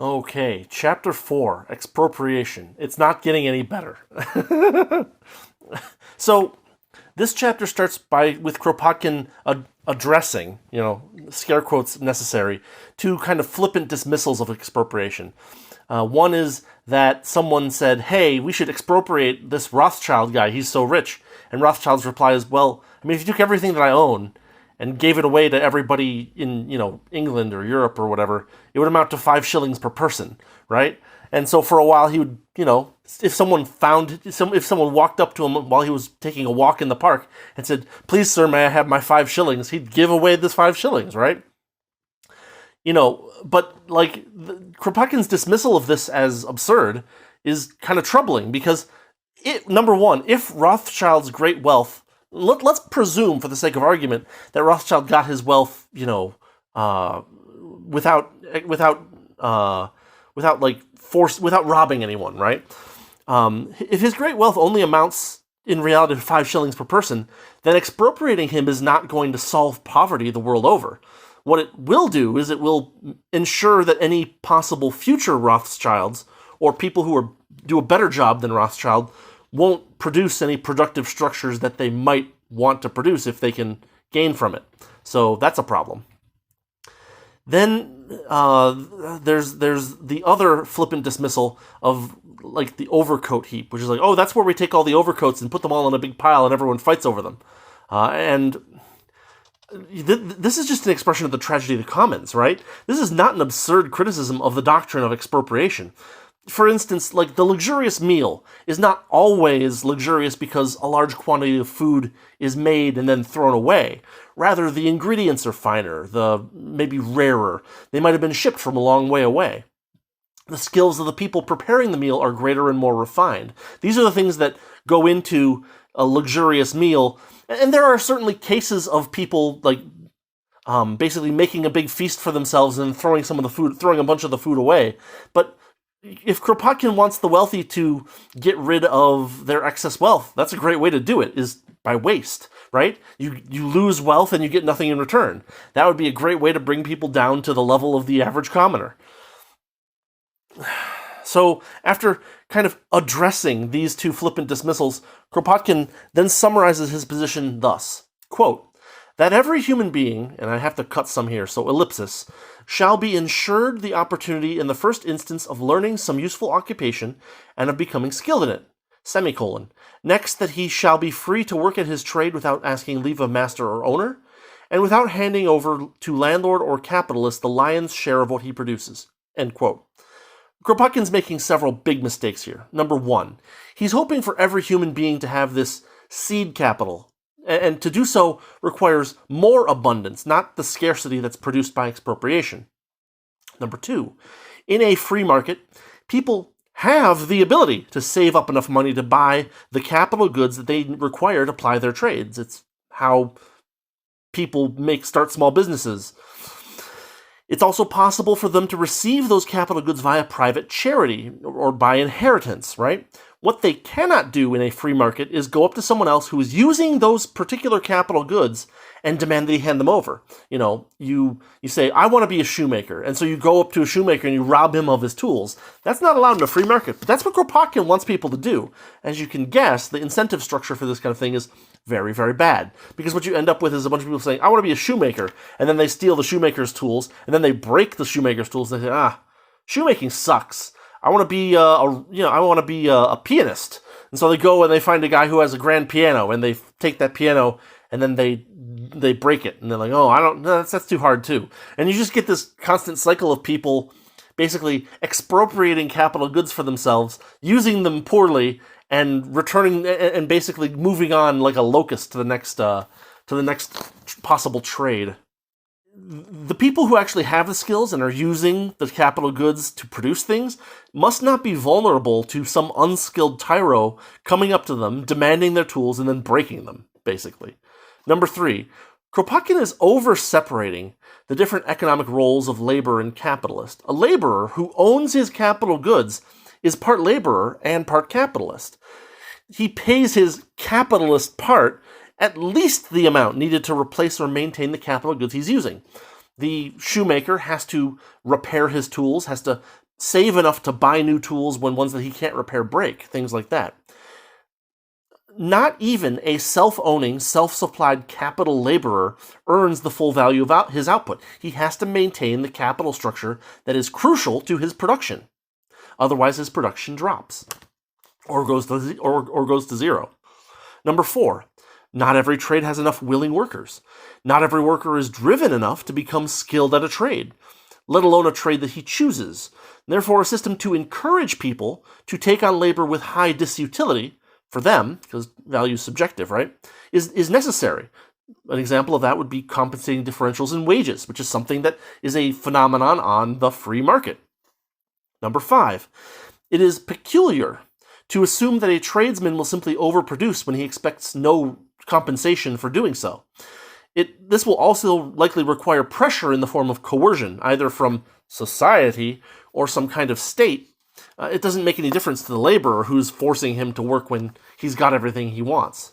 Okay, Chapter 4, Expropriation. It's not getting any better. So, this chapter starts with Kropotkin addressing, scare quotes necessary, two kind of flippant dismissals of expropriation. One is that someone said, hey, we should expropriate this Rothschild guy, he's so rich. And Rothschild's reply is, well, I mean, if you took everything that I own and gave it away to everybody in, England or Europe or whatever, it would amount to 5 shillings per person, right? And so for a while he would, if someone walked up to him while he was taking a walk in the park and said, please, sir, may I have my 5 shillings? He'd give away this 5 shillings, right? But like Kropotkin's dismissal of this as absurd is kind of troubling because number one, if Rothschild's great wealth, let's presume for the sake of argument that Rothschild got his wealth, without robbing anyone, right? If his great wealth only amounts in reality to 5 shillings per person, then expropriating him is not going to solve poverty the world over. What it will do is it will ensure that any possible future Rothschilds or people who do a better job than Rothschild won't produce any productive structures that they might want to produce if they can gain from it. So that's a problem. Then there's the other flippant dismissal of like the overcoat heap, which is like, oh, that's where we take all the overcoats and put them all in a big pile and everyone fights over them. This is just an expression of the tragedy of the commons, right? This is not an absurd criticism of the doctrine of expropriation. For instance, like the luxurious meal is not always luxurious because a large quantity of food is made and then thrown away. Rather, the ingredients are finer, maybe rarer. They might have been shipped from a long way away. The skills of the people preparing the meal are greater and more refined. These are the things that go into a luxurious meal. And there are certainly cases of people like basically making a big feast for themselves and throwing a bunch of the food away. But if Kropotkin wants the wealthy to get rid of their excess wealth, that's a great way to do it, is by waste, right? You lose wealth and you get nothing in return. That would be a great way to bring people down to the level of the average commoner. So, after kind of addressing these two flippant dismissals, Kropotkin then summarizes his position thus, quote, that every human being, and I have to cut some here, so ellipsis, shall be ensured the opportunity in the first instance of learning some useful occupation and of becoming skilled in it, semicolon. Next, that he shall be free to work at his trade without asking leave of master or owner, and without handing over to landlord or capitalist the lion's share of what he produces, end quote. Kropotkin's making several big mistakes here. Number one, he's hoping for every human being to have this seed capital, and to do so requires more abundance, not the scarcity that's produced by expropriation. Number two, in a free market, people have the ability to save up enough money to buy the capital goods that they require to ply their trades. It's how people start small businesses. It's also possible for them to receive those capital goods via private charity or by inheritance, right? What they cannot do in a free market is go up to someone else who is using those particular capital goods and demand that he hand them over. You say, I want to be a shoemaker, and so you go up to a shoemaker and you rob him of his tools. That's not allowed in a free market, but that's what Kropotkin wants people to do. As you can guess, the incentive structure for this kind of thing is very, very bad. Because what you end up with is a bunch of people saying, I want to be a shoemaker, and then they steal the shoemaker's tools, and then they break the shoemaker's tools, and they say, shoemaking sucks. I want to be a pianist. And so they go and they find a guy who has a grand piano, and they take that piano, and then they break it, and they're like, that's too hard too. And you just get this constant cycle of people basically expropriating capital goods for themselves, using them poorly, and returning and basically moving on like a locust to the next possible trade. The people who actually have the skills and are using the capital goods to produce things must not be vulnerable to some unskilled tyro coming up to them, demanding their tools, and then breaking them, basically. Number three, Kropotkin is over-separating the different economic roles of labor and capitalist. A laborer who owns his capital goods is part laborer and part capitalist. He pays his capitalist part at least the amount needed to replace or maintain the capital goods he's using. The shoemaker has to repair his tools, has to save enough to buy new tools when ones that he can't repair break, things like that. Not even a self-owning, self-supplied capital laborer earns the full value of his output. He has to maintain the capital structure that is crucial to his production. Otherwise, his production drops or goes to zero. Number 4, not every trade has enough willing workers. Not every worker is driven enough to become skilled at a trade, let alone a trade that he chooses. Therefore, a system to encourage people to take on labor with high disutility for them, because value is subjective, right, is necessary. An example of that would be compensating differentials in wages, which is something that is a phenomenon on the free market. Number 5, it is peculiar to assume that a tradesman will simply overproduce when he expects no compensation for doing so. This will also likely require pressure in the form of coercion, either from society or some kind of state. It doesn't make any difference to the laborer who's forcing him to work when he's got everything he wants.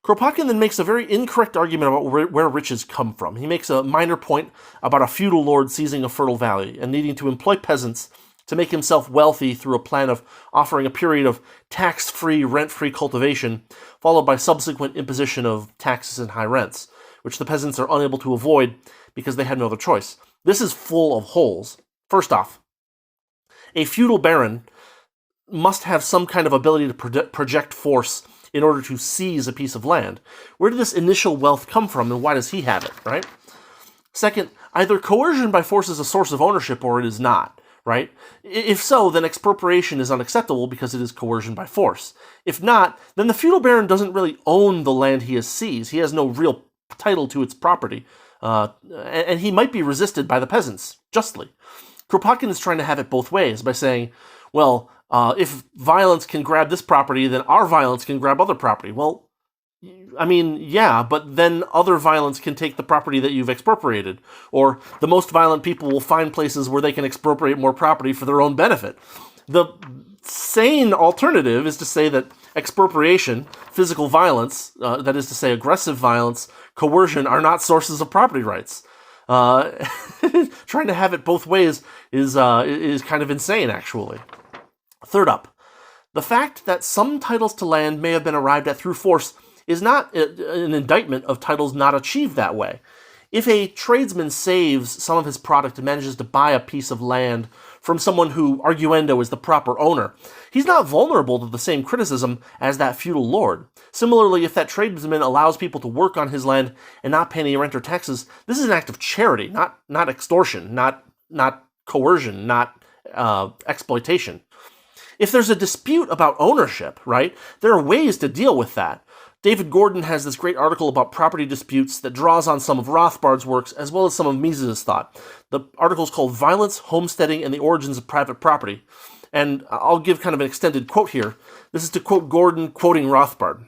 Kropotkin then makes a very incorrect argument about where riches come from. He makes a minor point about a feudal lord seizing a fertile valley and needing to employ peasants to make himself wealthy through a plan of offering a period of tax-free, rent-free cultivation, followed by subsequent imposition of taxes and high rents, which the peasants are unable to avoid because they had no other choice. This is full of holes. First off, a feudal baron must have some kind of ability to project force in order to seize a piece of land. Where did this initial wealth come from, and why does he have it, right? Second, either coercion by force is a source of ownership or it is not, right? If so, then expropriation is unacceptable because it is coercion by force. If not, then the feudal baron doesn't really own the land he has seized. He has no real title to its property, and he might be resisted by the peasants, justly. Kropotkin is trying to have it both ways by saying, well, if violence can grab this property, then our violence can grab other property. Well, I mean, yeah, but then other violence can take the property that you've expropriated. Or the most violent people will find places where they can expropriate more property for their own benefit. The sane alternative is to say that expropriation, physical violence, that is to say aggressive violence, coercion, are not sources of property rights. Trying to have it both ways is kind of insane, actually. Third up, the fact that some titles to land may have been arrived at through force is not an indictment of titles not achieved that way. If a tradesman saves some of his product and manages to buy a piece of land from someone who, arguendo, is the proper owner, he's not vulnerable to the same criticism as that feudal lord. Similarly, if that tradesman allows people to work on his land and not pay any rent or taxes, this is an act of charity, not extortion, not coercion, not exploitation. If there's a dispute about ownership, right, there are ways to deal with that. David Gordon has this great article about property disputes that draws on some of Rothbard's works as well as some of Mises' thought. The article is called Violence, Homesteading, and the Origins of Private Property. And I'll give kind of an extended quote here. This is to quote Gordon, quoting Rothbard.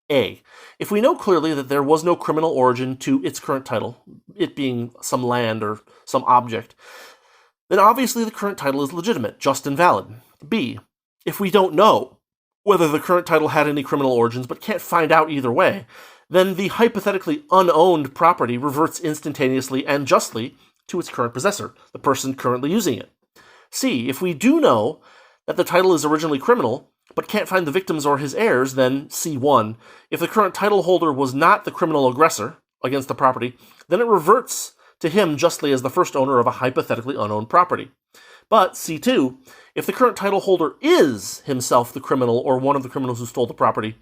A. If we know clearly that there was no criminal origin to its current title, it being some land or some object, then obviously the current title is legitimate, just and valid. B. If we don't know whether the current title had any criminal origins, but can't find out either way, then the hypothetically unowned property reverts instantaneously and justly to its current possessor, the person currently using it. C. If we do know that the title is originally criminal, but can't find the victims or his heirs, then C1. If the current title holder was not the criminal aggressor against the property, then it reverts to him justly as the first owner of a hypothetically unowned property. But C2, if the current title holder is himself the criminal or one of the criminals who stole the property,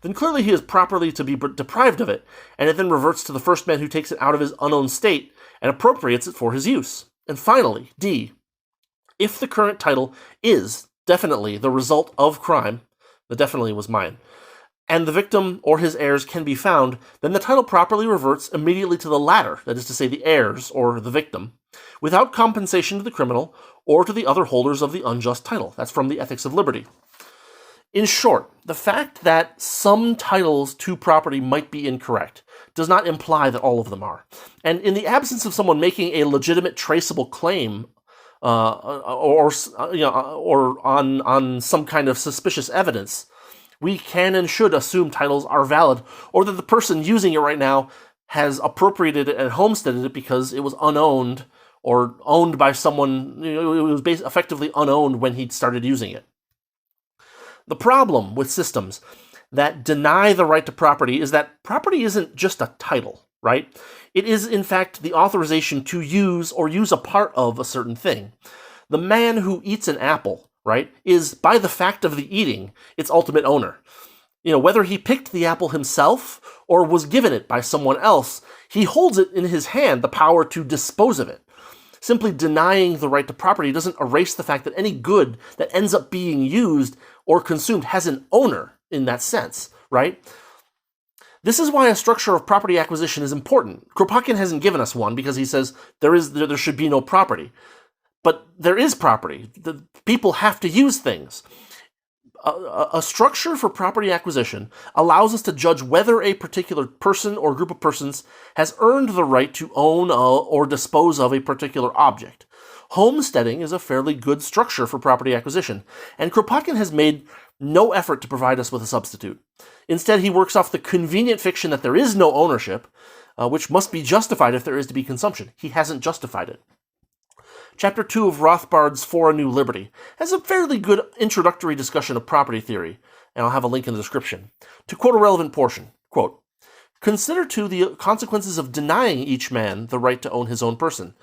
then clearly he is properly to be deprived of it, and it then reverts to the first man who takes it out of his unowned state and appropriates it for his use. And finally, D, if the current title is definitely the result of crime, the definitely was mine, and the victim or his heirs can be found, then the title properly reverts immediately to the latter, that is to say the heirs or the victim, without compensation to the criminal or to the other holders of the unjust title. That's from the Ethics of Liberty. In short, the fact that some titles to property might be incorrect does not imply that all of them are. And in the absence of someone making a legitimate traceable claim or on some kind of suspicious evidence, we can and should assume titles are valid, or that the person using it right now has appropriated it and homesteaded it because it was unowned or owned by someone. It was effectively unowned when he started using it. The problem with systems that deny the right to property is that property isn't just a title, right? It is, in fact, the authorization to use or use a part of a certain thing. The man who eats an apple, right, is, by the fact of the eating, its ultimate owner. Whether he picked the apple himself or was given it by someone else, he holds it in his hand, the power to dispose of it. Simply denying the right to property doesn't erase the fact that any good that ends up being used or consumed has an owner in that sense, right? This is why a structure of property acquisition is important. Kropotkin hasn't given us one because he says there should be no property. But there is property. The people have to use things. A structure for property acquisition allows us to judge whether a particular person or group of persons has earned the right to own or dispose of a particular object. Homesteading is a fairly good structure for property acquisition, and Kropotkin has made no effort to provide us with a substitute. Instead, he works off the convenient fiction that there is no ownership, which must be justified if there is to be consumption. He hasn't justified it. Chapter 2 of Rothbard's For a New Liberty has a fairly good introductory discussion of property theory, and I'll have a link in the description. To quote a relevant portion, quote, "Consider, too, the consequences of denying each man the right to own his own person.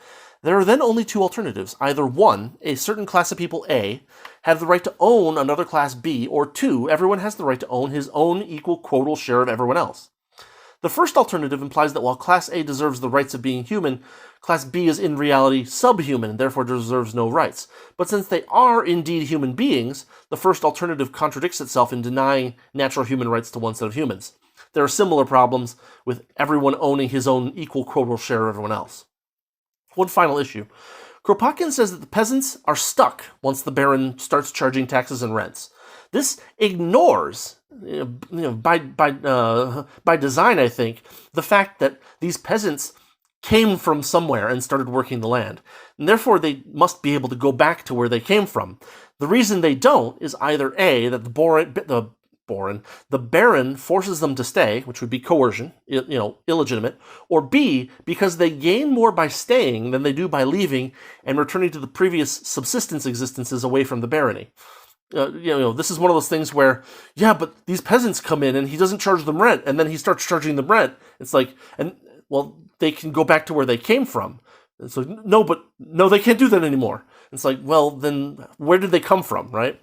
There are then only two alternatives. Either 1, a certain class of people, A, have the right to own another class, B, or 2, everyone has the right to own his own equal quotal share of everyone else. The first alternative implies that while Class A deserves the rights of being human, Class B is in reality subhuman and therefore deserves no rights. But since they are indeed human beings, the first alternative contradicts itself in denying natural human rights to one set of humans. There are similar problems with everyone owning his own equal quotal share of everyone else." One final issue. Kropotkin says that the peasants are stuck once the baron starts charging taxes and rents. This ignores, by design, I think, the fact that these peasants came from somewhere and started working the land, and therefore they must be able to go back to where they came from. The reason they don't is either A, that the baron forces them to stay, which would be coercion, illegitimate, or B, because they gain more by staying than they do by leaving and returning to the previous subsistence existences away from the barony. This is one of those things where, but these peasants come in and he doesn't charge them rent, and then he starts charging them rent. It's like, they can go back to where they came from. It's like, no, they can't do that anymore. It's like, well, then where did they come from, right?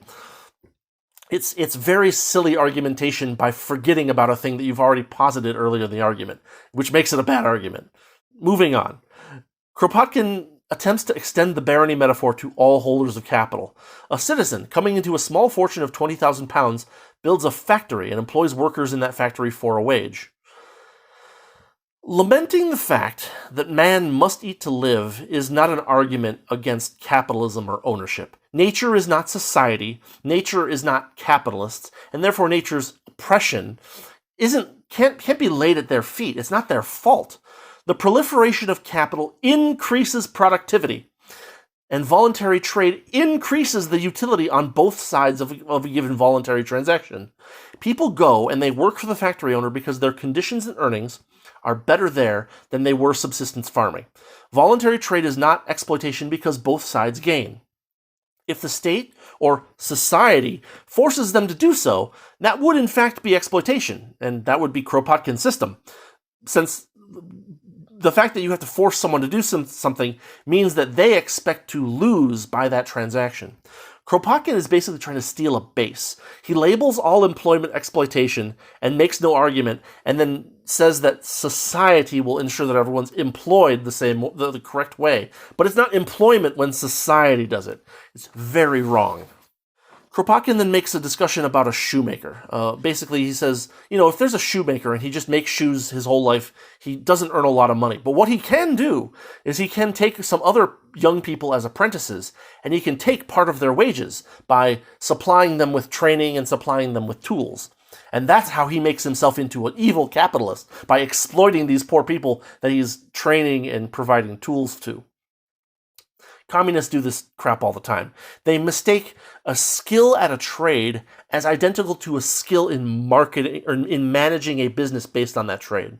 It's very silly argumentation by forgetting about a thing that you've already posited earlier in the argument, which makes it a bad argument. Moving on. Kropotkin attempts to extend the barony metaphor to all holders of capital. A citizen coming into a small fortune of £20,000 builds a factory and employs workers in that factory for a wage. Lamenting the fact that man must eat to live is not an argument against capitalism or ownership. Nature is not society, nature is not capitalists, and therefore nature's oppression can't be laid at their feet. It's not their fault. The proliferation of capital increases productivity, and voluntary trade increases the utility on both sides of a given voluntary transaction. People go and they work for the factory owner because their conditions and earnings are better there than they were subsistence farming. Voluntary trade is not exploitation because both sides gain. If the state or society forces them to do so, that would in fact be exploitation, and that would be Kropotkin's system. Since the fact that you have to force someone to do something means that they expect to lose by that transaction. Kropotkin is basically trying to steal a base. He labels all employment exploitation and makes no argument, and then says that society will ensure that everyone's employed the correct way. But it's not employment when society does it. It's very wrong. Kropotkin then makes a discussion about a shoemaker. Basically, he says, if there's a shoemaker and he just makes shoes his whole life, he doesn't earn a lot of money. But what he can do is he can take some other young people as apprentices, and he can take part of their wages by supplying them with training and supplying them with tools. And that's how he makes himself into an evil capitalist, by exploiting these poor people that he's training and providing tools to. Communists do this crap all the time. They mistake a skill at a trade as identical to a skill in marketing or in managing a business based on that trade.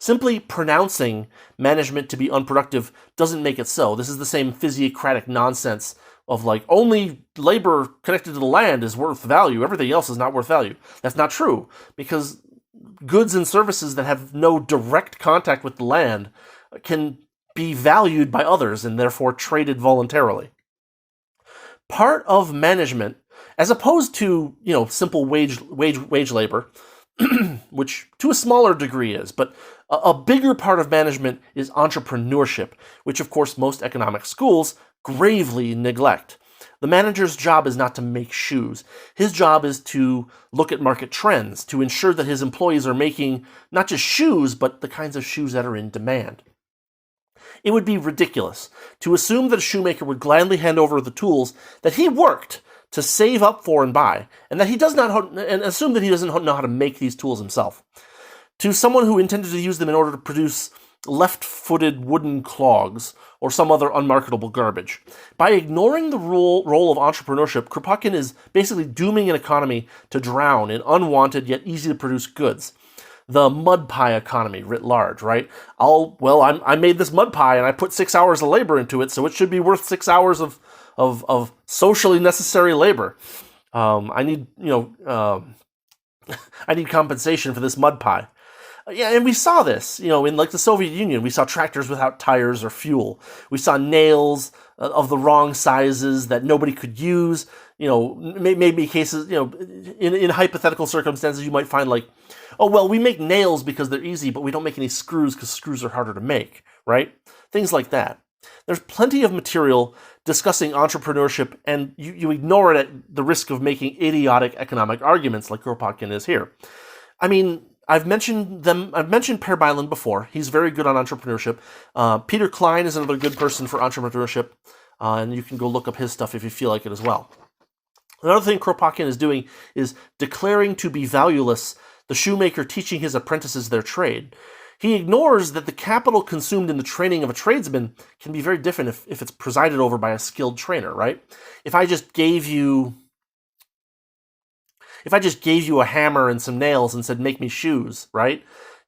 Simply pronouncing management to be unproductive doesn't make it so. This is the same physiocratic nonsense of like, only labor connected to the land is worth value, everything else is not worth value. That's not true, because goods and services that have no direct contact with the land can be valued by others and therefore traded voluntarily. Part of management, as opposed to, simple wage labor, which to a smaller degree is, but a bigger part of management is entrepreneurship, which of course most economic schools gravely neglect. The manager's job is not to make shoes. His job is to look at market trends, to ensure that his employees are making not just shoes, but the kinds of shoes that are in demand. It would be ridiculous to assume that a shoemaker would gladly hand over the tools that he worked to save up for and buy, and that he does not, and assume that he doesn't know how to make these tools himself, to someone who intended to use them in order to produce left-footed wooden clogs or some other unmarketable garbage. By ignoring the role of entrepreneurship, Kropotkin is basically dooming an economy to drown in unwanted yet easy-to-produce goods. The mud pie economy writ large, right? I made this mud pie and I put 6 hours of labor into it, so it should be worth 6 hours of socially necessary labor. I need compensation for this mud pie. Yeah, and we saw this, in like the Soviet Union. We saw tractors without tires or fuel. We saw nails of the wrong sizes that nobody could use. Maybe cases, in hypothetical circumstances, you might find like, oh, well, we make nails because they're easy, but we don't make any screws because screws are harder to make, right? Things like that. There's plenty of material discussing entrepreneurship, and you ignore it at the risk of making idiotic economic arguments like Kropotkin is here. I mean, I've mentioned Per Byland before. He's very good on entrepreneurship. Peter Klein is another good person for entrepreneurship, and you can go look up his stuff if you feel like it as well. Another thing Kropotkin is doing is declaring to be valueless the shoemaker teaching his apprentices their trade. He ignores that the capital consumed in the training of a tradesman can be very different if it's presided over by a skilled trainer, right? If I just gave you a hammer and some nails and said, make me shoes, right?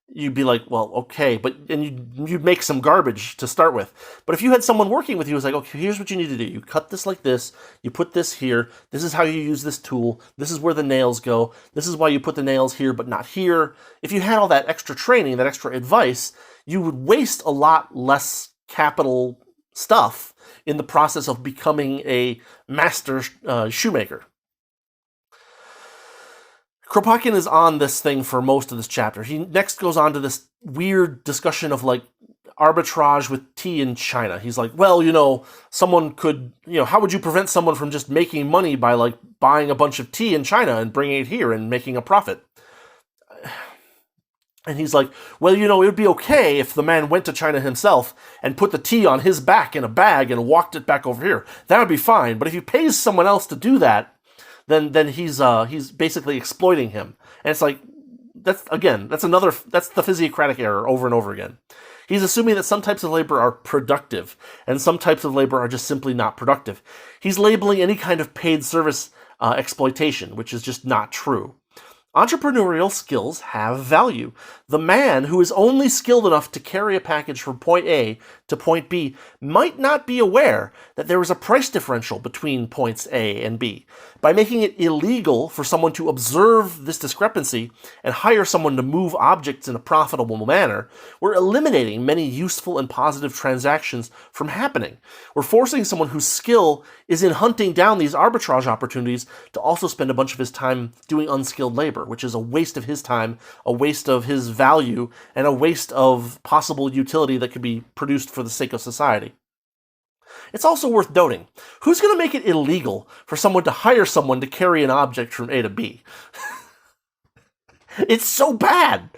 You'd be like, well, okay, and you'd make some garbage to start with. But if you had someone working with you who's like, okay, here's what you need to do. You cut this like this, you put this here, this is how you use this tool, this is where the nails go, this is why you put the nails here but not here. If you had all that extra training, that extra advice, you would waste a lot less capital stuff in the process of becoming a master shoemaker. Kropotkin is on this thing for most of this chapter. He next goes on to this weird discussion of like arbitrage with tea in China. He's like, well, someone could, how would you prevent someone from just making money by like buying a bunch of tea in China and bringing it here and making a profit? And he's like, well, it would be okay if the man went to China himself and put the tea on his back in a bag and walked it back over here. That would be fine. But if he pays someone else to do that, then he's basically exploiting him. And it's like, that's the physiocratic error over and over again. He's assuming that some types of labor are productive, and some types of labor are just simply not productive. He's labeling any kind of paid service exploitation, which is just not true. Entrepreneurial skills have value. The man who is only skilled enough to carry a package from point A to point B might not be aware that there is a price differential between points A and B. By making it illegal for someone to observe this discrepancy and hire someone to move objects in a profitable manner, we're eliminating many useful and positive transactions from happening. We're forcing someone whose skill is in hunting down these arbitrage opportunities to also spend a bunch of his time doing unskilled labor, which is a waste of his time, a waste of his value, and a waste of possible utility that could be produced for the sake of society. It's also worth noting, who's going to make it illegal for someone to hire someone to carry an object from A to B? It's so bad.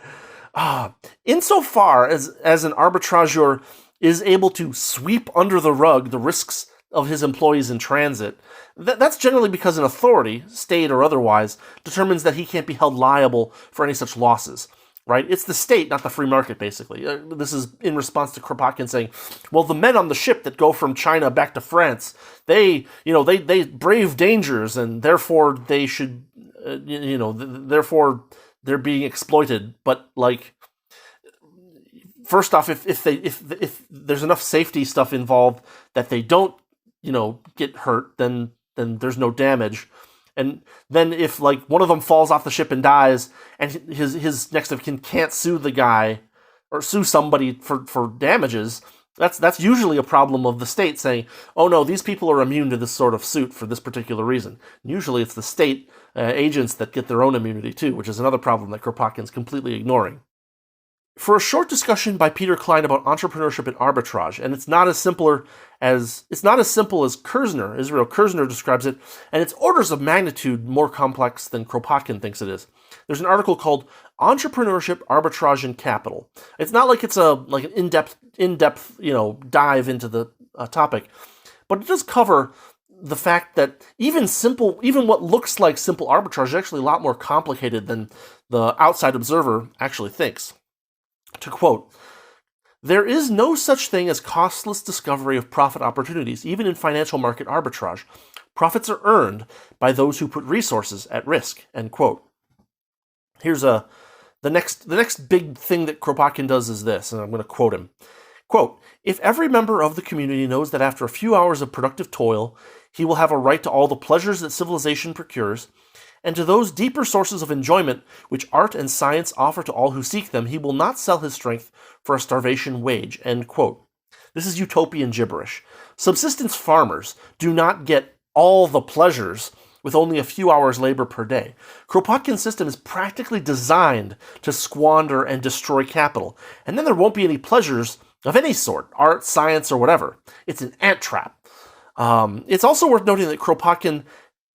Insofar as an arbitrageur is able to sweep under the rug the risks of his employees in transit, that's generally because an authority, state or otherwise, determines that he can't be held liable for any such losses. Right? It's the state, not the free market, basically. This is in response to Kropotkin saying, well, the men on the ship that go from China back to France, they brave dangers, and therefore they should, therefore they're being exploited. But, like, first off, if there's enough safety stuff involved that they don't, get hurt, then there's no damage. And then if like one of them falls off the ship and dies, and his next of kin can't sue the guy or sue somebody for damages, that's usually a problem of the state saying, oh no, these people are immune to this sort of suit for this particular reason. And usually it's the state agents that get their own immunity too, which is another problem that Kropotkin's completely ignoring. For a short discussion by Peter Klein about entrepreneurship and arbitrage, and it's not as simple as Kerzner, Israel Kerzner describes it, and it's orders of magnitude more complex than Kropotkin thinks it is. There's an article called Entrepreneurship, Arbitrage, and Capital. It's not like it's an in-depth dive into the topic, but it does cover the fact that even what looks like simple arbitrage is actually a lot more complicated than the outside observer actually thinks. To quote, "There is no such thing as costless discovery of profit opportunities, even in financial market arbitrage. Profits are earned by those who put resources at risk," end quote. Here's the next big thing that Kropotkin does is this, and I'm going to quote him. Quote, "If every member of the community knows that after a few hours of productive toil, he will have a right to all the pleasures that civilization procures, and to those deeper sources of enjoyment which art and science offer to all who seek them, he will not sell his strength for a starvation wage," end quote. This is utopian gibberish. Subsistence farmers do not get all the pleasures with only a few hours labor per day. Kropotkin's system is practically designed to squander and destroy capital, and then there won't be any pleasures of any sort, art, science, or whatever. It's an ant trap. It's also worth noting that Kropotkin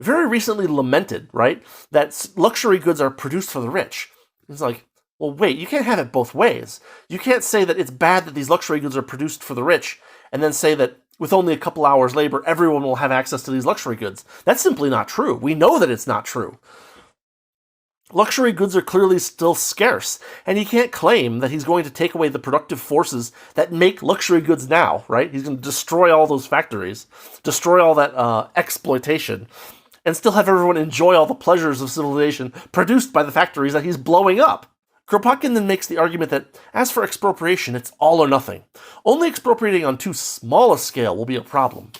very recently lamented, right, that luxury goods are produced for the rich. It's like, well, wait, you can't have it both ways. You can't say that it's bad that these luxury goods are produced for the rich, and then say that with only a couple hours labor, everyone will have access to these luxury goods. That's simply not true. We know that it's not true. Luxury goods are clearly still scarce, and he can't claim that he's going to take away the productive forces that make luxury goods now, right? He's going to destroy all those factories, destroy all that exploitation, and still have everyone enjoy all the pleasures of civilization produced by the factories that he's blowing up. Kropotkin then makes the argument that, as for expropriation, it's all or nothing. Only expropriating on too small a scale will be a problem.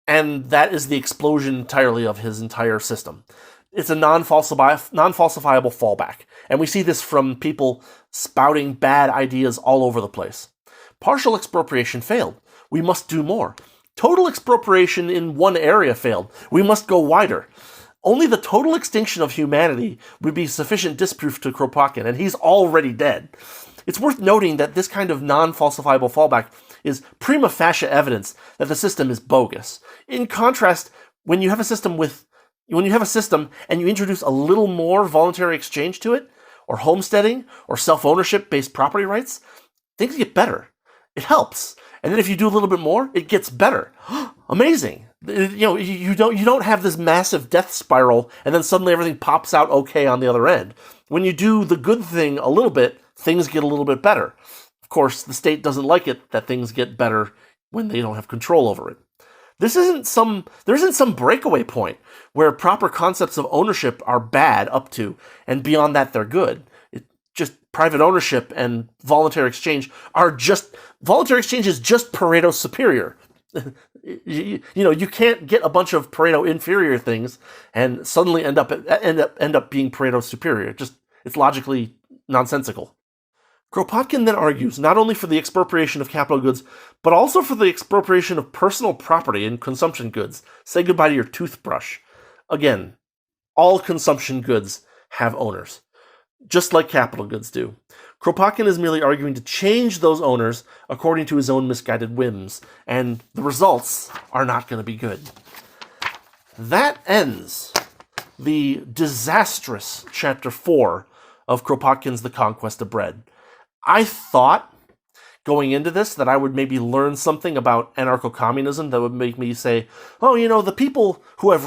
And that is the explosion entirely of his entire system. It's a non-falsifiable fallback. And we see this from people spouting bad ideas all over the place. Partial expropriation failed. We must do more. Total expropriation in one area failed. We must go wider. Only the total extinction of humanity would be sufficient disproof to Kropotkin, and he's already dead. It's worth noting that this kind of non-falsifiable fallback is prima facie evidence that the system is bogus. In contrast, when you have a system and you introduce a little more voluntary exchange to it, or homesteading, or self-ownership based property rights, things get better. It helps. And then if you do a little bit more, it gets better. Amazing. You don't have this massive death spiral and then suddenly everything pops out okay on the other end. When you do the good thing a little bit, things get a little bit better. Of course, the state doesn't like it that things get better when they don't have control over it. There isn't some breakaway point where proper concepts of ownership are bad up to, and beyond that they're good. Just private ownership and voluntary exchange voluntary exchange is just Pareto superior. You can't get a bunch of Pareto inferior things and suddenly end up being Pareto superior. It's logically nonsensical. Kropotkin then argues not only for the expropriation of capital goods, but also for the expropriation of personal property and consumption goods. Say goodbye to your toothbrush. Again, all consumption goods have owners, just like capital goods do. Kropotkin is merely arguing to change those owners according to his own misguided whims, and the results are not going to be good. That ends the disastrous Chapter 4 of Kropotkin's The Conquest of Bread. I thought, going into this, that I would maybe learn something about anarcho-communism that would make me say, oh, the people who have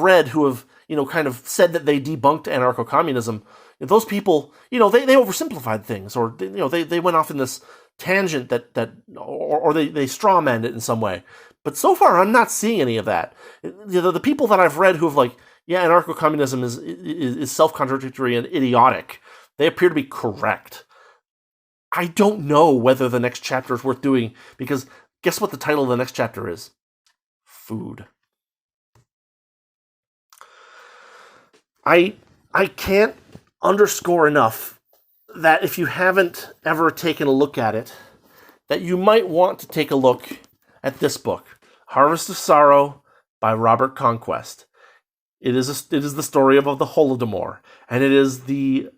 kind of said that they debunked anarcho-communism, those people, they oversimplified things, or they went off in this tangent or they strawmanned it in some way. But so far, I'm not seeing any of that. The people that I've read who have anarcho-communism is self-contradictory and idiotic, they appear to be correct. I don't know whether the next chapter is worth doing, because guess what the title of the next chapter is? Food. I can't underscore enough that if you haven't ever taken a look at it, that you might want to take a look at this book, Harvest of Sorrow by Robert Conquest. It is the story of the Holodomor, and it is the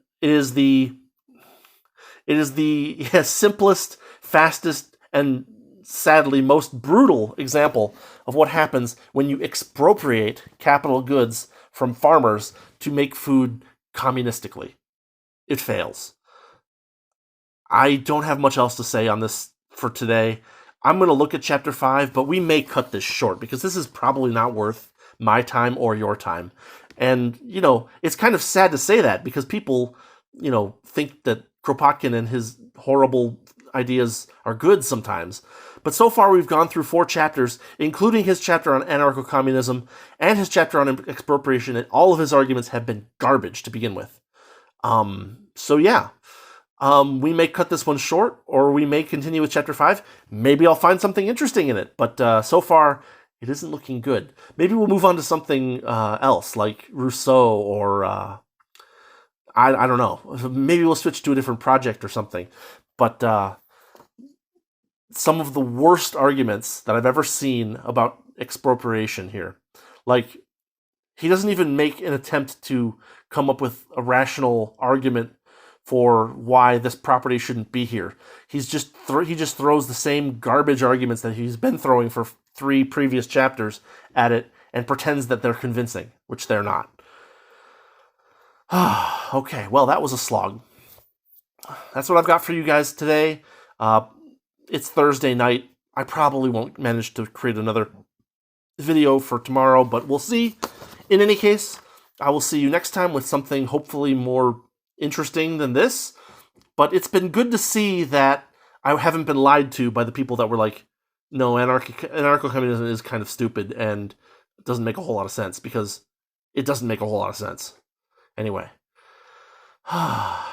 simplest, fastest, and sadly most brutal example of what happens when you expropriate capital goods from farmers to make food communistically. It fails. I don't have much else to say on this for today. I'm going to look at chapter 5, but we may cut this short because this is probably not worth my time or your time. And, it's kind of sad to say that because people, think that Kropotkin and his horrible ideas are good sometimes. But so far we've gone through 4 chapters, including his chapter on anarcho-communism and his chapter on expropriation, and all of his arguments have been garbage to begin with. We may cut this one short, or we may continue with chapter 5. Maybe I'll find something interesting in it, but so far it isn't looking good. Maybe we'll move on to something else, like Rousseau, or I don't know. Maybe we'll switch to a different project or something. But some of the worst arguments that I've ever seen about expropriation here, like, he doesn't even make an attempt to come up with a rational argument for why this property shouldn't be here. He just throws the same garbage arguments that he's been throwing for 3 previous chapters at it and pretends that they're convincing, which they're not. Okay, well, that was a slog. That's what I've got for you guys today. It's Thursday night. I probably won't manage to create another video for tomorrow, but we'll see. In any case, I will see you next time with something hopefully more interesting than this. But it's been good to see that I haven't been lied to by the people that were like, no, anarcho-communism is kind of stupid and it doesn't make a whole lot of sense, because it doesn't make a whole lot of sense. Anyway,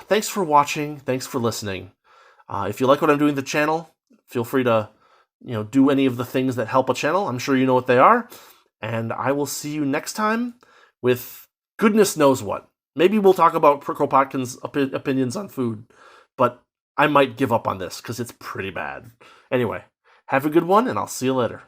thanks for watching. Thanks for listening. If you like what I'm doing with the channel, feel free to, do any of the things that help a channel. I'm sure you know what they are. And I will see you next time with goodness knows what. Maybe we'll talk about Kropotkin's opinions on food, but I might give up on this because it's pretty bad. Anyway, have a good one, and I'll see you later.